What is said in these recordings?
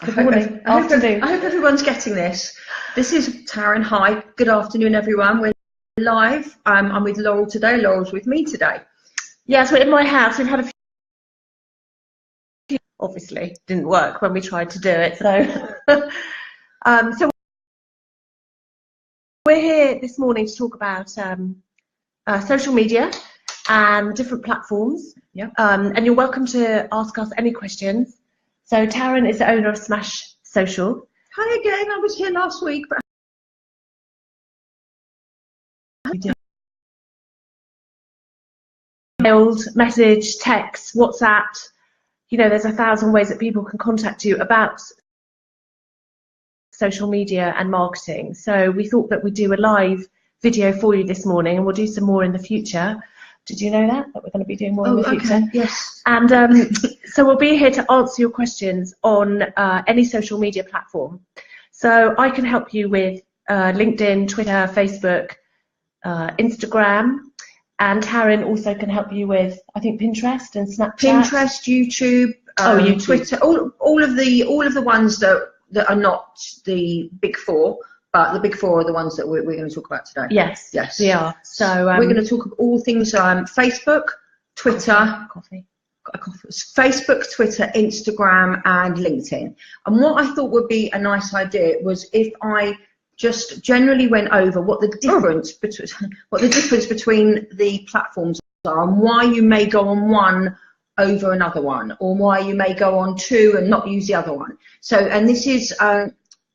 Good morning, afternoon. I hope everyone's getting this. This is Tarryn. Hi, good afternoon, everyone. We're live. I'm with Laurel today. Laurel's with me today. Yes, we're in my house. We've had a few. Obviously, didn't work when we tried to do it. So, so we're here this morning to talk about social media and different platforms. Yeah. And you're welcome to ask us any questions. So Tarryn is the owner of Smash Social. Hi again. I was here last week, but Emailed, message, text, WhatsApp. You know, there's 1,000 ways that people can contact you about social media and marketing. So we thought that we'd do a live video for you this morning, and we'll do some more in the future. Did you know that we're going to be doing more in the future? Okay. Yes. And so we'll be here to answer your questions on any social media platform. So I can help you with LinkedIn, Twitter, Facebook, Instagram, and Tarryn also can help you with, I think, Pinterest and Snapchat. Pinterest, YouTube, YouTube. Twitter, all of the ones that are not the big four. But the big four are the ones that we're going to talk about today. Yes, yes, we are. So we're going to talk about all things Facebook, Twitter, Facebook, Twitter, Instagram, and LinkedIn. And what I thought would be a nice idea was if I just generally went over what the difference between the platforms are and why you may go on one over another one, or why you may go on two and not use the other one. So, and this is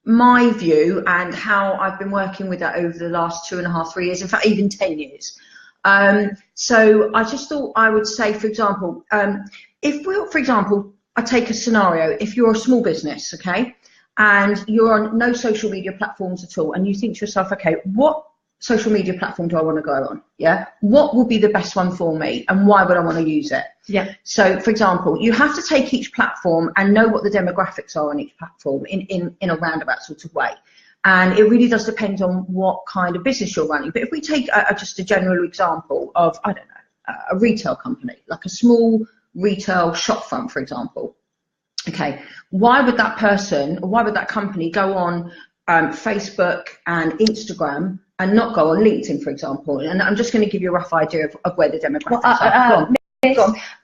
my view and how I've been working with that over the last 2.5, 3 years, in fact even 10 years. So I just thought I would say, for example, I take a scenario, if you're a small business, okay, and you're on no social media platforms at all, and you think to yourself, okay, what social media platform do I want to go on? Yeah, what will be the best one for me, and why would I want to use it? Yeah. So, for example, you have to take each platform and know what the demographics are on each platform in a roundabout sort of way. And it really does depend on what kind of business you're running. But if we take just a general example of, I don't know, a retail company, like a small retail shop front, for example. Okay, why would that company go on Facebook and Instagram and not go on LinkedIn, for example? And I'm just going to give you a rough idea of where the demographics are.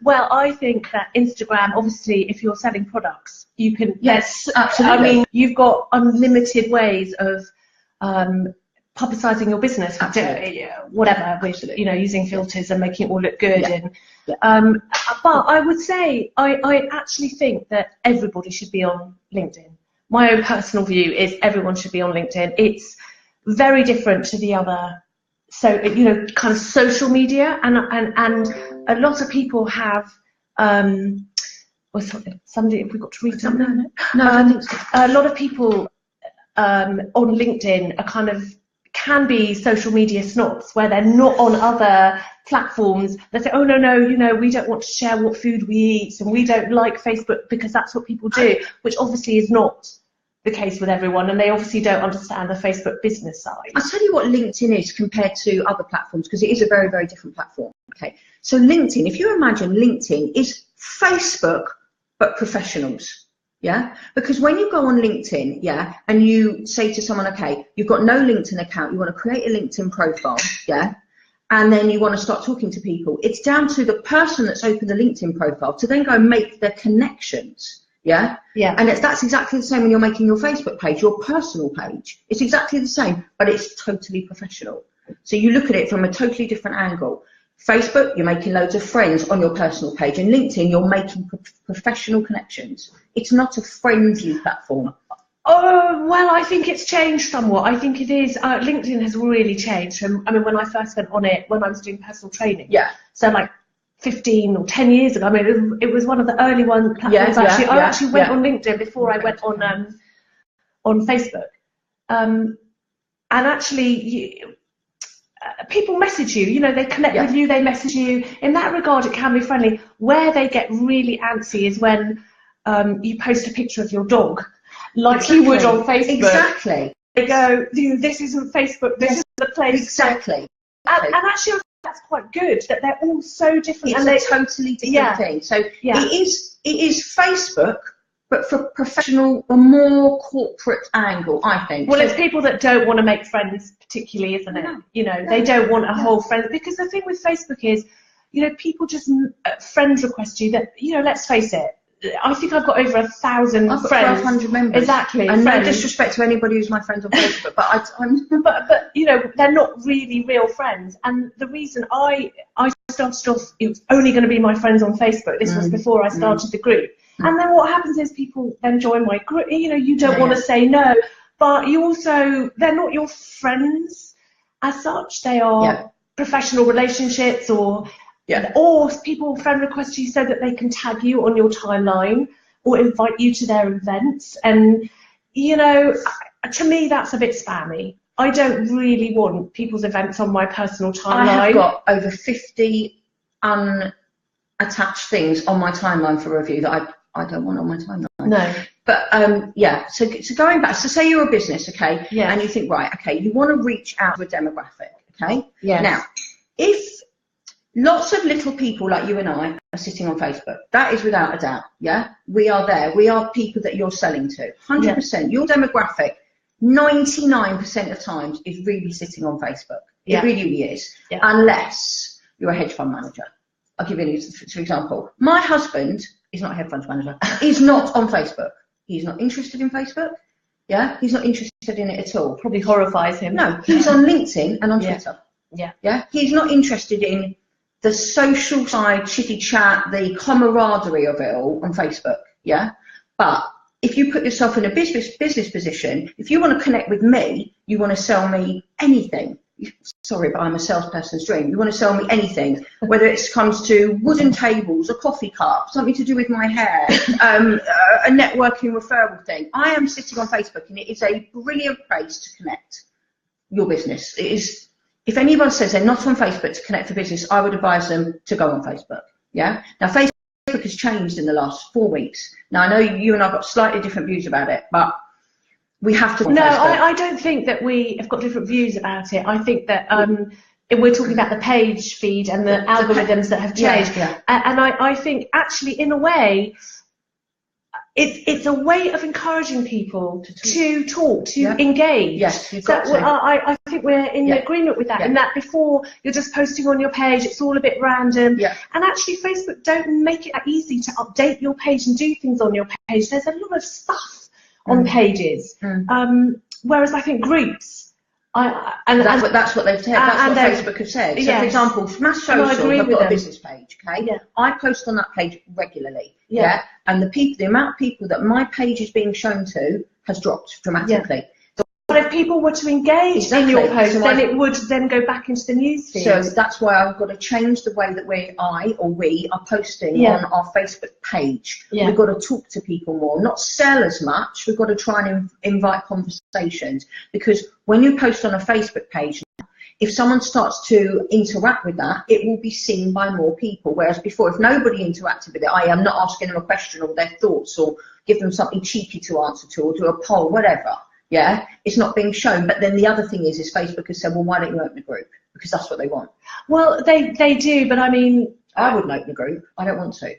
Well, I think that Instagram, obviously, if you're selling products, you can. Yes, absolutely. I mean, you've got unlimited ways of publicising your business, whatever, with using filters and making it all look good. Yeah. And but I would say I actually think that everybody should be on LinkedIn. My own personal view is everyone should be on LinkedIn. It's very different to the other. So, kind of social media, and a lot of people have, somebody, have we got to read something? No, I don't think so. A lot of people on LinkedIn are can be social media snobs, where they're not on other platforms. They say, oh, no, we don't want to share what food we eat, and we don't like Facebook because that's what people do, which obviously is not the case with everyone, and they obviously don't understand the Facebook business side. I'll tell you what LinkedIn is compared to other platforms, because it is a very, very different platform. Okay, so LinkedIn, if you imagine LinkedIn is Facebook but professionals, yeah? Because when you go on LinkedIn, yeah, and you say to someone, okay, you've got no LinkedIn account, you want to create a LinkedIn profile, yeah, and then you want to start talking to people, it's down to the person that's opened the LinkedIn profile to then go and make their connections. Yeah, yeah, and that's exactly the same when you're making your Facebook page, your personal page. It's exactly the same, but it's totally professional. So you look at it from a totally different angle. Facebook, you're making loads of friends on your personal page, and LinkedIn, you're making professional connections. It's not a friendly platform. Oh, well, I think it's changed somewhat. I think it is. LinkedIn has really changed. I mean, when I first went on it, when I was doing personal training. Yeah. So like 15 or 10 years ago. I mean, it was one of the early platforms. I actually went on LinkedIn before I went on Facebook. And actually, people message you. They connect with you. They message you. In that regard, it can be friendly. Where they get really antsy is when you post a picture of your dog, like you would on Facebook. Exactly. They go, this isn't Facebook. This is the place. Exactly. And actually, that's quite good that they're all so different. It's a totally different thing. So it is Facebook, but for professional, a more corporate angle, I think. Well, it's people that don't want to make friends particularly, isn't it? You know, they don't want a whole friend, because the thing with Facebook is, you know, people just friend request you that, you know, let's face it, I think I've got over 1,000 I've got friends. 1,200 members. Exactly. And friends. no disrespect to anybody who's my friend on Facebook, but but you know, they're not really real friends. And the reason I started off, it was only going to be my friends on Facebook. This was before I started the group. And then what happens is people then join my group. You know, you don't want to say no, but you also, they're not your friends as such. They are professional relationships, or people friend request you so that they can tag you on your timeline or invite you to their events. And, you know, to me, that's a bit spammy. I don't really want people's events on my personal timeline. I have got over 50 unattached things on my timeline for review that I don't want on my timeline. No. But so going back, so say you're a business, okay, and you think, right, okay, you want to reach out to a demographic, okay? Yes. Now, if lots of little people like you and I are sitting on Facebook, that is without a doubt, we are there. We are people that you're selling to, 100%. Your demographic, 99% of times, is really sitting on Facebook. It really is, unless you're a hedge fund manager. I'll give you an example. My husband is not a hedge fund manager. He's not on Facebook. He's not interested in Facebook. He's not interested in it at all. Probably horrifies him. No, he's on LinkedIn and on Twitter. Yeah. He's not interested in the social side, chitty chat, the camaraderie of it all on Facebook. But if you put yourself in a business position, if you want to connect with me, you want to sell me anything. Sorry, but I'm a salesperson's dream. You want to sell me anything, whether it comes to wooden tables, a coffee cup, something to do with my hair, a networking referral thing. I am sitting on Facebook, and it is a brilliant place to connect your business. It is. If anyone says they're not on Facebook to connect for business, I would advise them to go on Facebook. Now, Facebook has changed in the last 4 weeks. Now, I know you and I have got slightly different views about it, but we have to. No, I don't think that we have got different views about it. I think that we're talking about the page feed and the algorithms that have changed. And I think actually, in a way, it's a way of encouraging people to talk, to engage. Yes, you've got to. I think we're in agreement with that. In that before, you're just posting on your page, it's all a bit random. And actually, Facebook don't make it that easy to update your page and do things on your page. There's a lot of stuff on pages, whereas I think groups, that's what they've said. That's what Facebook have said. So, for example, Smash Social have got a business page. I post on that page regularly. And the amount of people that my page is being shown to has dropped dramatically. But if people were to engage in your post, then it would then go back into the newsfeed. So that's why I've got to change the way that we are posting on our Facebook page. We've got to talk to people more, not sell as much. We've got to try and invite conversations, because when you post on a Facebook page, if someone starts to interact with that, it will be seen by more people. Whereas before, if nobody interacted with it, I am not asking them a question or their thoughts or give them something cheeky to answer to or do a poll, whatever. It's not being shown. But then the other thing is Facebook has said, well, why don't you open a group? Because that's what they want. Well, they do, but I mean, I wouldn't open a group. I don't want to.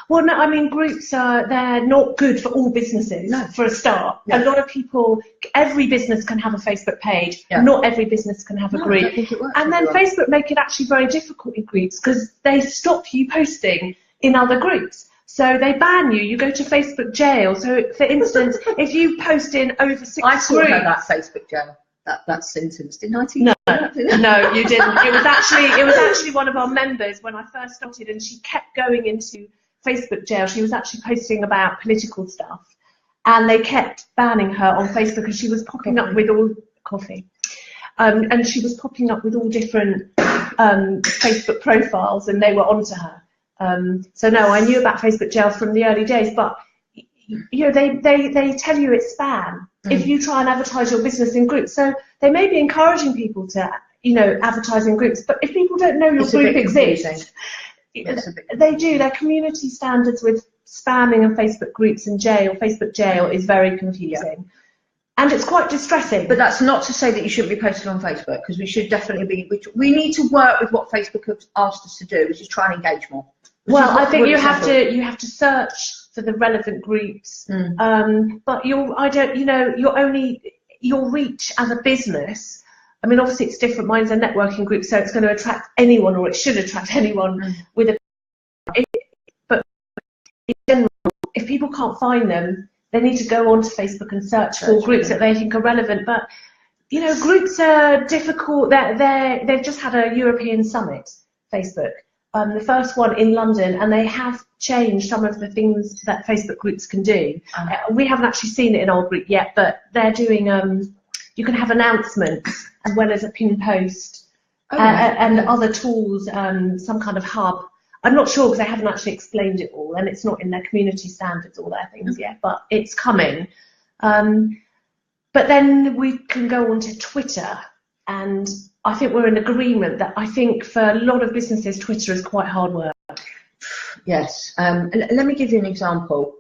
Well, no, I mean, groups they're not good for all businesses. No. For a start, a lot of people, every business can have a Facebook page. Not every business can have a group. I don't think it works. And then Facebook make it actually very difficult in groups, because they stop you posting in other groups. So they ban you. You go to Facebook jail. So, for instance, if you post in over 6 groups... I saw that Facebook jail, that sentence, didn't I? No, you didn't. It was actually one of our members when I first started, and she kept going into Facebook jail. She was actually posting about political stuff, and they kept banning her on Facebook, and she was popping up with all and she was popping up with all different Facebook profiles, and they were onto her. So no, I knew about Facebook jail from the early days, but you know, they tell you it's spam if you try and advertise your business in groups. So they may be encouraging people to, you know, advertise in groups, but if people don't know your group exists, they do. Their community standards with spamming and Facebook groups and Facebook jail is very confusing. And it's quite distressing. But that's not to say that you shouldn't be posting on Facebook, because we should definitely be. We need to work with what Facebook has asked us to do, which is try and engage more. Well, I think you have to search for the relevant groups. But your reach as a business, I mean, obviously it's different. Mine's a networking group, so it's going to attract anyone, or it should attract anyone with a. But in general, if people can't find them, they need to go onto Facebook and search for groups that they think are relevant. But groups are difficult. They've just had a European summit, Facebook, the first one in London, and they have changed some of the things that Facebook groups can do. We haven't actually seen it in our group yet, but they're doing. You can have announcements as well as a pin post and other tools, some kind of hub. I'm not sure because they haven't actually explained it all, and it's not in their community standards, all their things yet, but it's coming. But then we can go on to Twitter, and I think we're in agreement that I think for a lot of businesses, Twitter is quite hard work. Yes. Let me give you an example.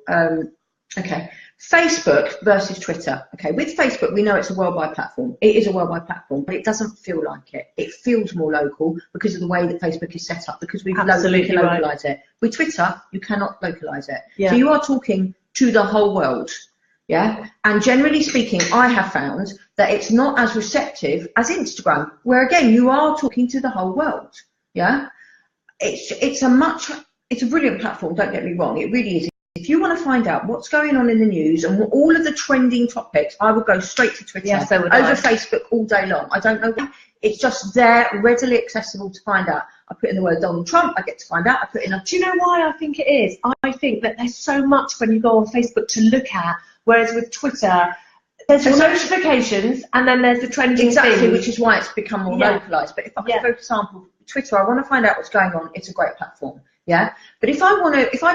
Okay. Facebook versus Twitter. Okay, with Facebook, we know it's a worldwide platform. It is a worldwide platform, but it doesn't feel like it. It feels more local because of the way that Facebook is set up, because we can localize it. With Twitter, you cannot localize it. Yeah. So you are talking to the whole world. Yeah, and generally speaking, I have found that it's not as receptive as Instagram, where again, you are talking to the whole world. Yeah, it's a brilliant platform, don't get me wrong, it really is. If you want to find out what's going on in the news and all of the trending topics, I would go straight to Twitter over Facebook all day long. I don't know why. It's just there, readily accessible to find out. I put in the word Donald Trump, I get to find out. I put in Do you know why I think it is? I think that there's so much when you go on Facebook to look at, whereas with Twitter, there's the notifications and then there's the trending things. Which is why it's become more localized. But if I for example, Twitter, I want to find out what's going on, it's a great platform. Yeah, but if I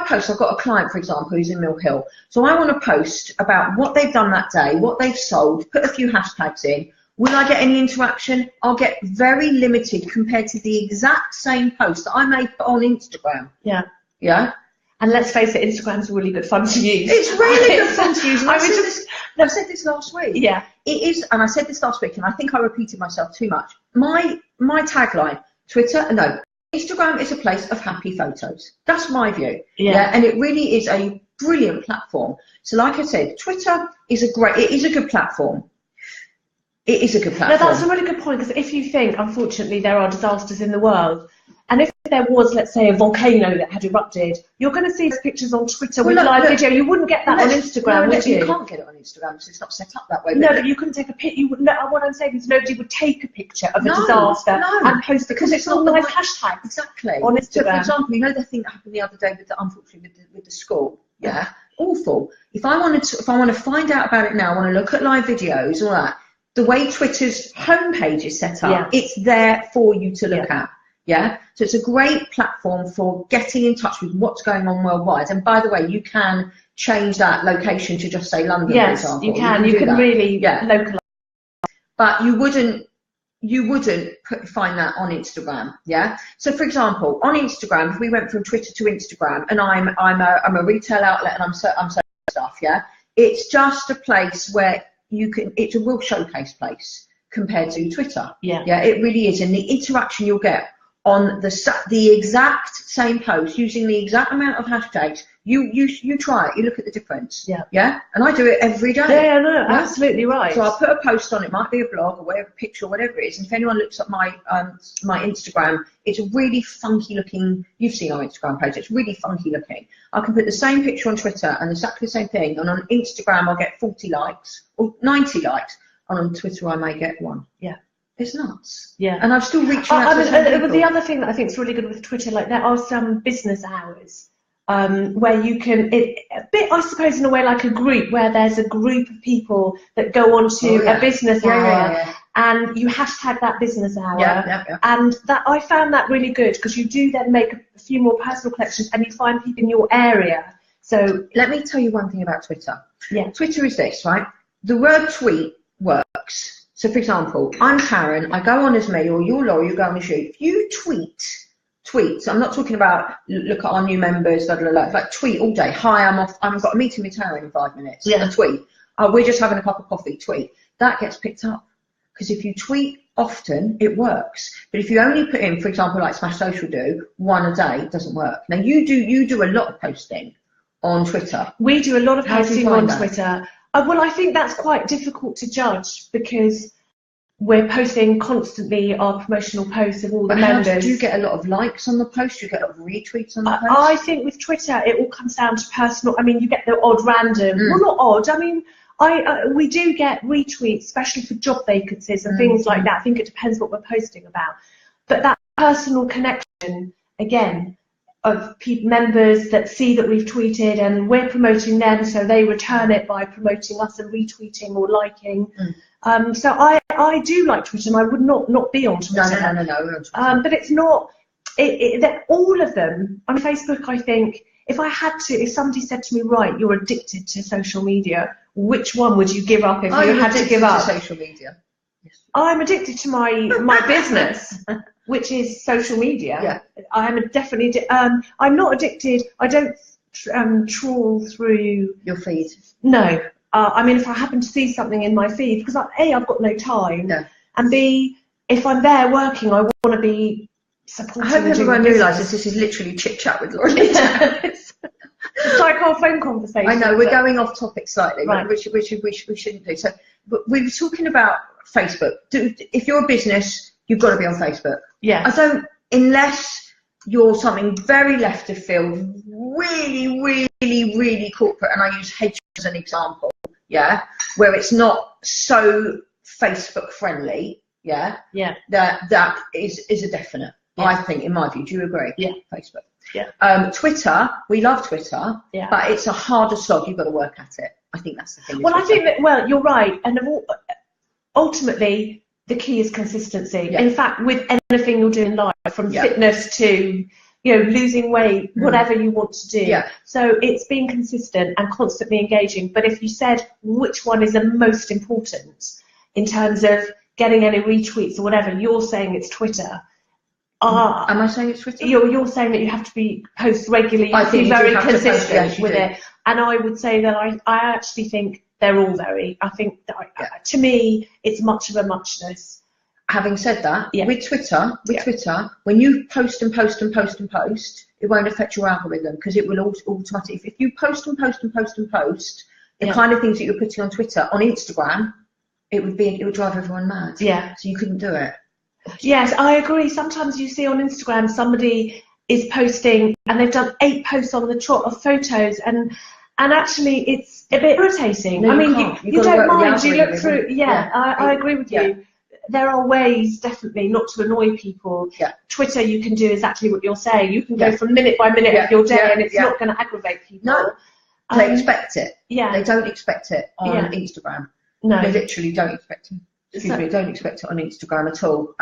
post, I've got a client, for example, who's in Mill Hill, so I want to post about what they've done that day, what they've sold, put a few hashtags in. Will I get any interaction? I'll get very limited compared to the exact same post that I may put on Instagram. Yeah. Yeah. And let's face it, Instagram's really good fun to use. It's really good fun to use. I said this last week. Yeah. It is, and I said this last week, and I think I repeated myself too much. My tagline, Instagram is a place of happy photos. That's my view. Yeah. And it really is a brilliant platform. So like I said, Twitter is a good platform. It is a good platform. No, that's a really good point, because if you think, unfortunately, there are disasters in the world, and if there was, let's say, a volcano that had erupted, you're going to see those pictures on Twitter with live video. You wouldn't get that on Instagram, would you? You can't get it on Instagram because it's not set up that way. No, but you couldn't take a picture. What I'm saying is nobody would take a picture of a disaster and post it because it's not the nice hashtag. Exactly. On Instagram. So, for example, the thing that happened the other day unfortunately with the school. Yeah. Awful. If I want to find out about it now, I want to look at live videos, all that. The way Twitter's homepage is set up, it's there for you to look at. Yeah, so it's a great platform for getting in touch with what's going on worldwide. And by the way, you can change that location to just say London, for example. You can really localize. But you wouldn't find that on Instagram. Yeah. So for example, on Instagram, if we went from Twitter to Instagram, and I'm a retail outlet and I'm selling stuff. Yeah, it's just a place where it's a real showcase place compared to Twitter. Yeah, it really is, and the interaction you'll get on the exact same post using the exact amount of hashtags. You try it, you look at the difference. Yeah, and I do it every day. Absolutely right. So I'll put a post on, it might be a blog or whatever, picture, whatever it is, and if anyone looks at my my Instagram, it's a really funky looking. You've seen our Instagram page, it's really funky looking. I can put the same picture on Twitter and exactly the same thing, and on Instagram I'll get 40 likes or 90 likes, and on Twitter I may get 1. Yeah. It's nuts. Yeah. And I've still reached out to some people. The other thing that I think is really good with Twitter, like there are some business hours where you can, a bit, I suppose, in a way like a group, where there's a group of people that go on to a business hour and you hashtag that business hour. And that I found that really good, because you do then make a few more personal connections and you find people in your area. So let me tell you one thing about Twitter. Yeah. Twitter is this, right? The word tweet works. So, for example, I'm Tarryn, I go on as me, or you're Laurel, you go on as you. If you tweet, I'm not talking about look at our new members, blah, blah, blah, like tweet all day. Hi, I've got a meeting with Tarryn in 5 minutes. A tweet. Oh, we're just having a cup of coffee, tweet. That gets picked up. Because if you tweet often, it works. But if you only put in, for example, like Smash Social do, 1 a day, it doesn't work. Now, you do a lot of posting on Twitter? We do a lot of posting on that? Twitter. Well, I think that's quite difficult to judge because we're posting constantly our promotional posts of all the members. Do you get a lot of likes on the post? Do you get a lot of retweets on the post? I think with Twitter, it all comes down to personal. I mean, you get the odd random. Well, not odd. I mean, we do get retweets, especially for job vacancies and things like that. I think it depends what we're posting about. But that personal connection, again, of members that see that we've tweeted and we're promoting them, so they return it by promoting us and retweeting or liking. So I do like Twitter, and I would not be on Twitter. No. But it's not. All of them on Facebook. I think if somebody said to me, right, you're addicted to social media, which one would you give up if you had to give up? Social media. Yes. I'm addicted to my business, which is social media. Yeah. I am definitely. I'm not addicted. I don't trawl through your feed. No. I mean, if I happen to see something in my feed, because A, I've got no time, and B, if I'm there working, I want to be supporting. I hope everyone realises this is literally chit chat with Laurel. It's like our phone conversation. I know we're going off topic slightly, right. which we shouldn't do. So, but we were talking about Facebook. If you're a business, you've got to be on Facebook. Yeah. Unless you're something very left of field, really corporate, and I use hedge as an example, where it's not so Facebook friendly, that is a definite. I think, in my view. Do you agree? Yeah. Facebook. Yeah. Twitter, we love Twitter, but it's a harder slog. You've got to work at it. I think that's the thing. Well, I think that, you're right, and ultimately the key is consistency. In fact, with anything you're doing live, from fitness to losing weight, whatever you want to do. So it's being consistent and constantly engaging. But if you said which one is the most important in terms of getting any retweets or whatever, you're saying it's Twitter. Am I saying it's Twitter? You're saying that you have to post regularly, you have to be very consistent with it. And I would say that I actually think they're all very. I think that to me, it's much of a muchness. Having said that, with Twitter, when you post and post, it won't affect your algorithm because it will automatically. If you post and post, the kind of things that you're putting on Twitter, on Instagram, it would drive everyone mad. Yeah. So you couldn't do it. Yes, I agree. Sometimes you see on Instagram somebody is posting and they've done 8 posts on the trot of photos and actually it's a bit irritating. No, I mean, you don't mind. You look through. I agree with you. There are ways, definitely, not to annoy people. Twitter, you can do exactly what you're saying. You can go from minute by minute of your day, and it's not going to aggravate people. No, they expect it. Yeah, they don't expect it on Instagram. No, they literally don't expect it. Don't expect it on Instagram at all.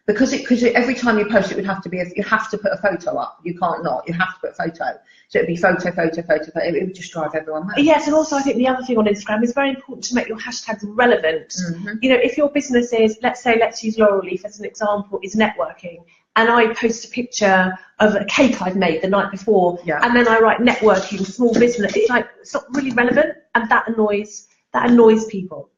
Because every time you post, it would have to be. You have to put a photo up. You can't not. You have to put a photo. So it'd be photo. It would just drive everyone mad. Yes, and also I think the other thing on Instagram is very important to make your hashtags relevant. If your business is, let's use Laurel Leaf as an example, is networking, and I post a picture of a cake I've made the night before, and then I write networking, small business. It's not really relevant, and that annoys people.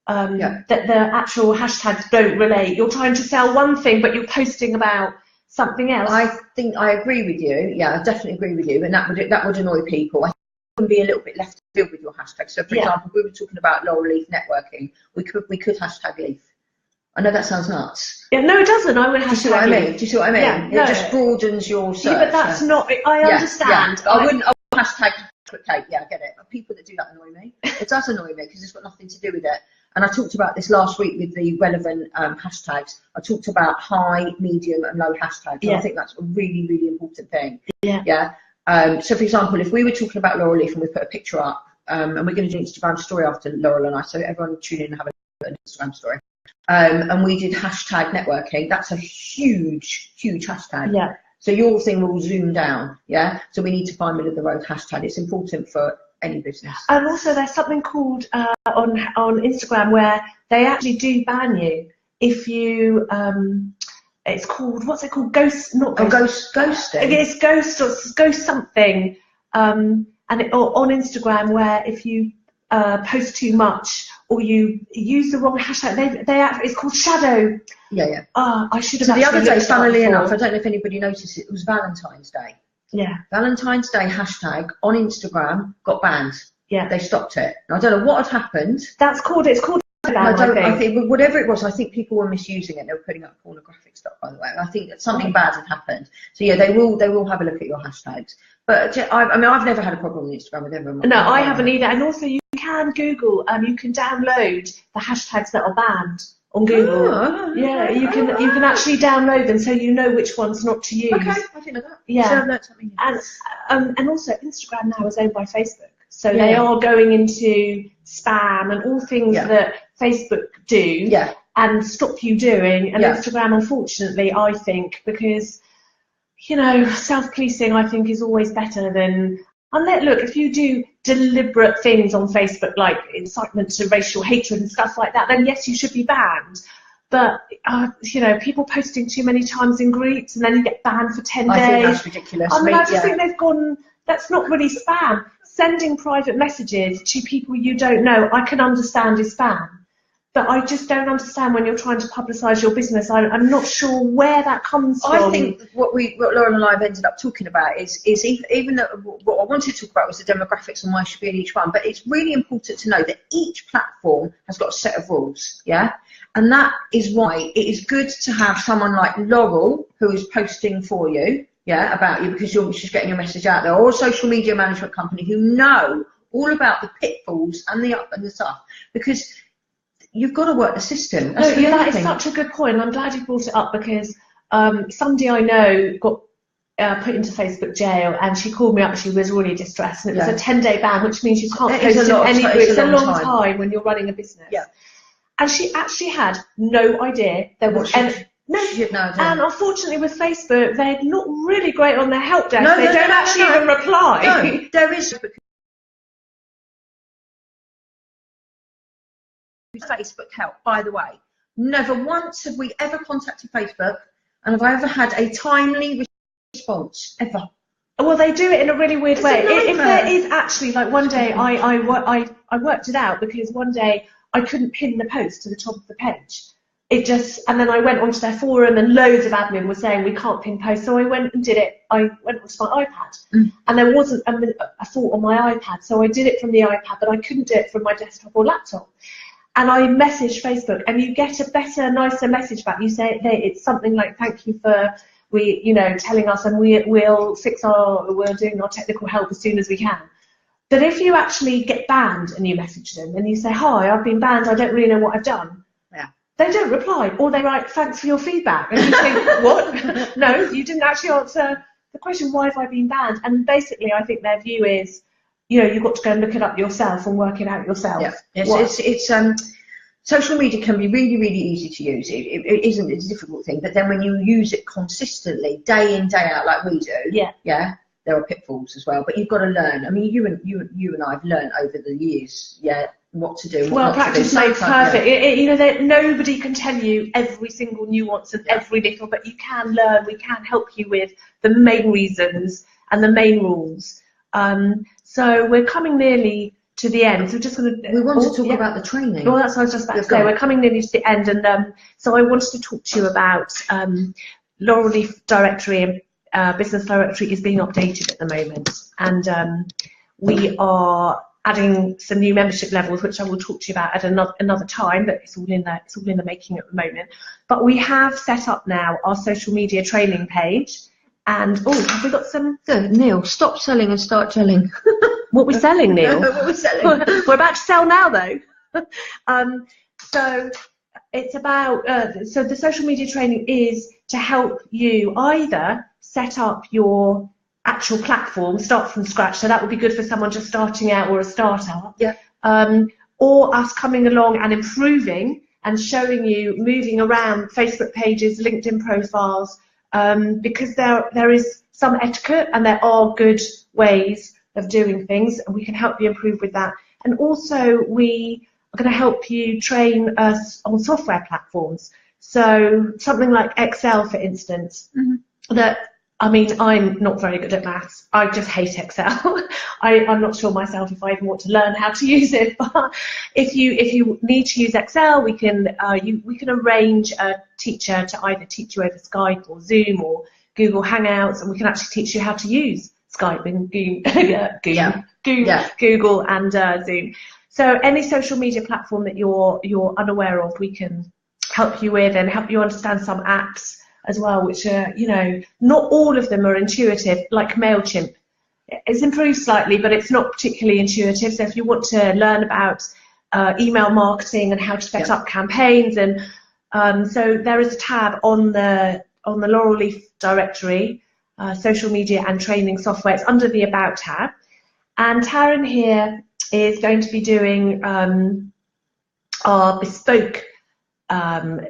That the actual hashtags don't relate. You're trying to sell one thing, but you're posting about something else. I think I agree with you. Yeah, I definitely agree with you, and that would annoy people. I think you can be a little bit left field with your hashtags. So, for example, if we were talking about Laurel Leaf networking, we could hashtag Leaf. I know that sounds nuts. Yeah, no, it doesn't. I would hashtag. Do you see what I mean? It just broadens your search. Yeah, but that's not. I understand. I wouldn't hashtag chocolate cake. Yeah, I get it. People that do that annoy me. It does annoy me because it's got nothing to do with it. And I talked about this last week with the relevant hashtags. I talked about high, medium, and low hashtags. And I think that's a really important thing. So, for example, if we were talking about Laurel Leaf and we put a picture up, and we're going to do an Instagram story after Laurel and I, so everyone tune in and have an Instagram story. And we did hashtag networking. That's a huge hashtag. Yeah. So your thing will zoom down. Yeah. So we need to find middle of the road hashtag. It's important for any business. And also there's something called on Instagram where they actually do ban you if you it's called, what's it called, ghosting. It's ghost something and on Instagram where if you post too much or you use the wrong hashtag, it's called shadow. Yeah. I should have. So the other day, funnily enough, I don't know if anybody noticed, it was Valentine's Day. Yeah. Valentine's Day hashtag on Instagram got banned. Yeah. They stopped it. And I don't know what had happened. It's called I think whatever it was, I think people were misusing it. They were putting up pornographic stuff, by the way. I think that something bad had happened. So yeah, they will have a look at your hashtags. But I mean, I've never had a problem with Instagram with everyone. No, I haven't either. And also, you can Google. You can download the hashtags that are banned on Google. You can actually download them so you know which ones not to use. Okay, I didn't know that. Yeah. So I've learned something new. And also, Instagram now is owned by Facebook. So they are going into spam and all things that Facebook do and stop you doing. And Instagram, unfortunately, I think, because, you know, self-policing, I think, is always better than... Look, if you do deliberate things on Facebook, like incitement to racial hatred and stuff like that, then yes, you should be banned. But, you know, people posting too many times in groups and then you get banned for 10 days. I think that's ridiculous. I mean, I just think they've gone... That's not really spam. Sending private messages to people you don't know, I can understand is spam. But I just don't understand when you're trying to publicise your business. I'm not sure where that comes from. I think what Laurel and I have ended up talking about is even though what I wanted to talk about was the demographics and why should be in each one, but it's really important to know that each platform has got a set of rules, and that is why it is good to have someone like Laurel who is posting for you, about you, because you're just getting your message out there, or a social media management company who know all about the pitfalls and the up and the stuff, because you've got to work the system. That is such a good point. I'm glad you brought it up, because somebody I know got put into Facebook jail, and she called me up. She was really distressed, and it was a 10-day ban, which means you can't post in any group. It's a long time when you're running a business. Yeah. And she actually had no idea there was and unfortunately with Facebook, they're not really great on their help desk. They don't actually even reply. No, there is Facebook help, by the way. Never once have we ever contacted Facebook, and have I ever had a timely response, ever. Well, they do it in a really weird way. If there is actually, like one day I worked it out, because one day I couldn't pin the post to the top of the page. And then I went onto their forum, and loads of admin were saying we can't pin posts. So I went and did it. I went onto my iPad, and there wasn't a fault on my iPad. So I did it from the iPad, but I couldn't do it from my desktop or laptop. And I messaged Facebook, and you get a better, nicer message back. You say, hey, it's something like, thank you for telling us, and we're doing our technical help as soon as we can. But if you actually get banned and you message them and you say, hi, I've been banned, I don't really know what I've done. They don't reply, or they write, thanks for your feedback. And you think, what? No, you didn't actually answer the question, why have I been banned? And basically, I think their view is, you've got to go and look it up yourself and work it out yourself. Yeah, social media can be really, really easy to use. It isn't a difficult thing, but then when you use it consistently, day in, day out, like we do, there are pitfalls as well. But you've got to learn. I mean, you and I have learned over the years, what to do. And what practice makes perfect. Nobody can tell you every single nuance and every little, but you can learn. We can help you with the main reasons and the main rules. So we're coming nearly to the end. So we want to talk about the training. Well, that's what I was just about to say. We're coming nearly to the end, and so I wanted to talk to you about Laurel Leaf Directory. Business Directory is being updated at the moment, and we are adding some new membership levels, which I will talk to you about at another time, but it's all in the making at the moment. But we have set up now our social media training page, and have we got some? Good, Neil, stop selling and start telling. What we're selling, Neil? What we're selling. We're about to sell now, though. So it's about so the social media training is to help you either set up your actual platform, start from scratch. So that would be good for someone just starting out or a startup. Yeah. Or us coming along and improving and showing you moving around Facebook pages, LinkedIn profiles, because there is some etiquette and there are good ways of doing things, and we can help you improve with that. And also we are going to help you train us on software platforms. So something like Excel, for instance, I mean, I'm not very good at maths. I just hate Excel. I'm not sure myself if I even want to learn how to use it. But if you need to use Excel, we can arrange a teacher to either teach you over Skype or Zoom or Google Hangouts, and we can actually teach you how to use Skype and Google and Zoom. So any social media platform that you're unaware of, we can help you with, and help you understand some apps as well, which are, you know, not all of them are intuitive, like MailChimp. It's improved slightly, but it's not particularly intuitive. So if you want to learn about email marketing and how to set up campaigns, and so there is a tab on the Laurel Leaf directory, social media and training software. It's under the About tab. And Tarryn here is going to be doing our bespoke Facebook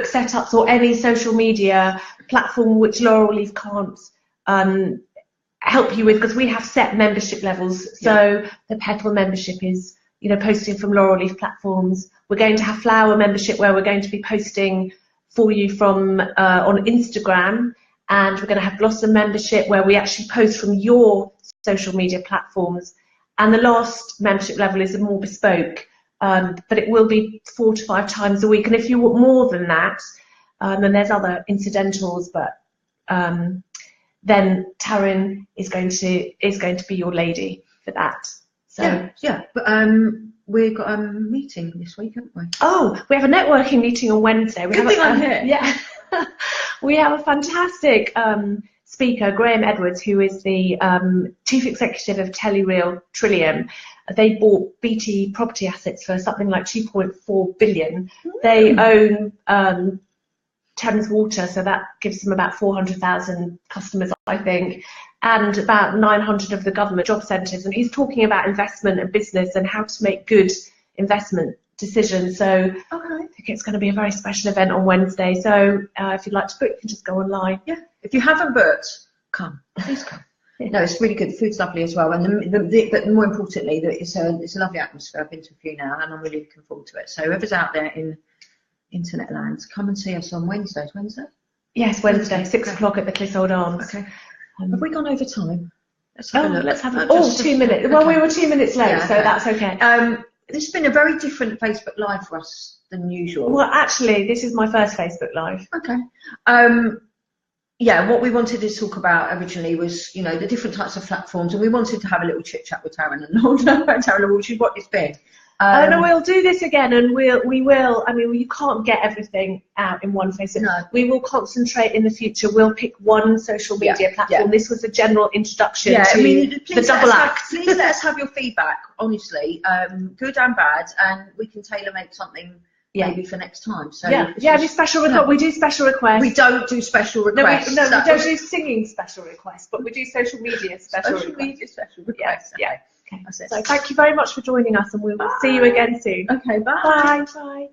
setups, or any social media platform which Laurel Leaf can't help you with, because we have set membership levels. So the Petal membership is, you know, posting from Laurel Leaf platforms. We're going to have Flower membership, where we're going to be posting for you from on Instagram, and we're going to have Blossom membership, where we actually post from your social media platforms. And the last membership level is a more bespoke, but it will be 4 to 5 times a week. And if you want more than that, and there's other incidentals, but then Tarryn is going to be your lady for that. So but we've got a meeting this week, haven't we? Oh, we have a networking meeting on Wednesday. Good thing I'm here. Yeah. We have a fantastic speaker, Graham Edwards, who is the chief executive of Telereal Trillium. They bought BT property assets for something like 2.4 billion. They own Thames Water, so that gives them about 400,000 customers, I think, and about 900 of the government job centres. And he's talking about investment and business and how to make good investment decisions. So I think it's going to be a very special event on Wednesday. So if you'd like to book, you can just go online. Yeah. If you haven't booked, come. Please come. No, it's really good. The food's lovely as well, and but more importantly, it's a lovely atmosphere. I've been to a few now, and I'm really looking forward to it. So whoever's out there in internet land, come and see us on Wednesday. Wednesday? Yes, Wednesday, 6 o'clock at the Clissold Arms. Okay. Have we gone over time? Let's have a look. 2 minutes. Well, we were 2 minutes late, so that's okay. This has been a very different Facebook Live for us than usual. Well, actually, this is my first Facebook Live. Okay. Yeah, what we wanted to talk about originally was, you know, the different types of platforms, and we wanted to have a little chit chat with Tarryn and Tarryn, which is what it's been. No, we'll do this again, and we will. I mean, you can't get everything out in one Facebook. No. We will concentrate in the future. We'll pick one social media platform. Yeah. This was a general introduction to the double act. Please let us have your feedback, honestly, good and bad, and we can tailor make something. Maybe for next time. So do special requests. We do special requests. We don't do special requests. No, we don't do singing special requests, but we do social media special requests. Yeah. Okay. So thank you very much for joining us, and we will see you again soon. Okay, bye. Bye.